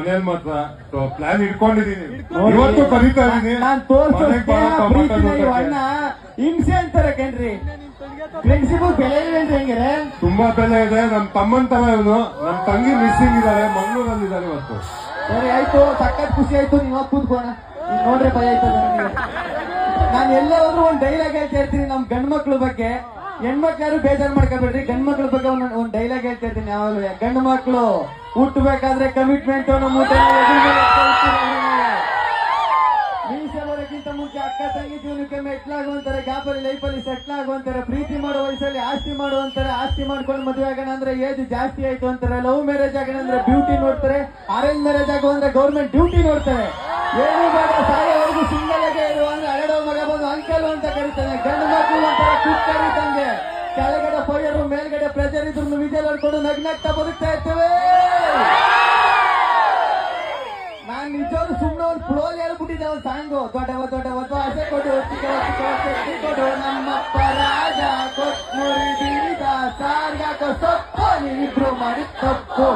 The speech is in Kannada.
ಮನೇಲಿ ಮಾತ್ರ ಪ್ಲಾನ್ ಇಟ್ಕೊಂಡಿದೀನಿ, ಇವತ್ತು ಕರೀತಾ ಇದೀನಿ. ನಾನ್ ತೋರ್ಸೋ ಅಣ್ಣ ಹಿಂಸೆ ಅಂತಾರೆ ಕಣ್ರಿ. ಫ್ರೆಂಡ್ಶಿಪ್ ಬೆಲೆ ಇಲ್ವೇನ್ರಿ ಹೆಂಗೆ? ತುಂಬಾ ಬೆಲೆ ಇದೆ. ನಮ್ ತಮ್ಮನ್ ತರ ಇವನು. ನಮ್ ತಂಗಿ ಮಿಸ್ಸಿಂಗ್ ಇದಾರೆ, ಮಂಗ್ಳೂರಲ್ಲಿ ಇದಾರೆ ಇವತ್ತು. ಸರಿ ಆಯ್ತು, ಸಖತ್ ಖುಷಿ ಆಯ್ತು. ನೀವ್ ಕೂತ್ಕೋಣ, ನೋಡ್ರೆ ಭಯ ಆಯ್ತು ನನಗೆ. ನಾನು ಎಲ್ಲೇ ಹೋದ್ರು ಒಂದ್ ಡೈಲಾಗ್ ಹೇಳ್ತಾ ಇರ್ತೀನಿ ನಮ್ ಗಂಡ್ಮಕ್ಳ ಬಗ್ಗೆ. ಹೆಣ್ಮಕ್ಳು ಯಾರು ಬೇಜಾರ್ ಮಾಡ್ಕೊಬೇಡ್ರಿ, ಗಂಡ್ಮಕ್ಳ ಬಗ್ಗೆ ಒಂದ್ ಡೈಲಾಗ್ ಹೇಳ್ತಾ ಇರ್ತೀನಿ ಯಾವಾಗಲೂ. ಗಂಡು ಮಕ್ಳು ಹುಟ್ಟಬೇಕಾದ್ರೆ ಕಮಿಟ್ಮೆಂಟ್ ಮೀಸೆ ಬರೋಕ್ಕಿಂತ ಮುಂಚೆ ಅಕ್ಕ ತಂಗಿ ಜೀವನಕ್ಕೆ ಮೆಟ್ಲಾಗುವಂತಾರೆ, ಗ್ಯಾಪಲ್ಲಿ ಲೈಫಲ್ಲಿ ಸೆಟ್ಲ್ ಆಗುವಂತಾರೆ, ಪ್ರೀತಿ ಮಾಡೋ ವಯಸ್ಸಲ್ಲಿ ಆಸ್ತಿ ಮಾಡುವಂತಾರೆ, ಆಸ್ತಿ ಮಾಡ್ಕೊಂಡು ಮದುವೆ ಆಗೋಣ ಅಂದ್ರೆ ಏಜ್ ಜಾಸ್ತಿ ಆಯ್ತು ಅಂತಾರೆ, ಲವ್ ಮ್ಯಾರೇಜ್ ಆಗೋಣ ಅಂದ್ರೆ ಬ್ಯೂಟಿ ನೋಡ್ತಾರೆ, ಅರೇಂಜ್ ಮ್ಯಾರೇಜ್ ಆಗೋ ಅಂದ್ರೆ ಗೌರ್ಮೆಂಟ್ ಡ್ಯೂಟಿ ನೋಡ್ತಾರೆ. ಏನು ಬೇಡ ಸಾಯೋವರೆಗೂ ಸಿಂಗಲ್ ಆಗಿ ಇರುವ ಅಂದ್ರೆ ಹರಡೋ ಮಗ ಬಂದು ಅಂಕಲ್ ಅಂತ ಕರೀತಾನೆ. ಗಂಡು ಮಕ್ಕಳು ಒಂಥರ ಕುಕ್ ಕರೀತಂಗೆ, ಕೆಳಗಡೆ ಫೈರ್ ಮೇಲ್ಗಡೆ ಪ್ರೆಜರ್ ಇದ್ರು ವಿಜಯ್ ಹೊಡ್ಕೊಂಡು ನಗ್ನಗ್ತಾ ಬದುಕ್ತಾ ಇರ್ತೇವೆ. ನಾನ್ ನಿಜವಾಗ್ಲೂ ಸುಮ್ಮನೆ ಒಂದು ಫ್ಲೋಲ್ ಹೇಳ್ಬಿಟ್ಟಿದ್ದೆ ಒಂದು ಸಾಂಗು. ದೊಡ್ಡವ ದೊಡ್ಡವ ಆಸೆ ಕೊಡು ಕೊಡು ನಮ್ಮಪ್ಪ ರಾಜ ಕೊಟ್ಮುರಿ ಬೀದ ಸಾರ್ಗಾಕೋ ಸೊಪ್ಪು ನೀವಿಬ್ರು ಮಾಡಿ ತಪ್ಪು.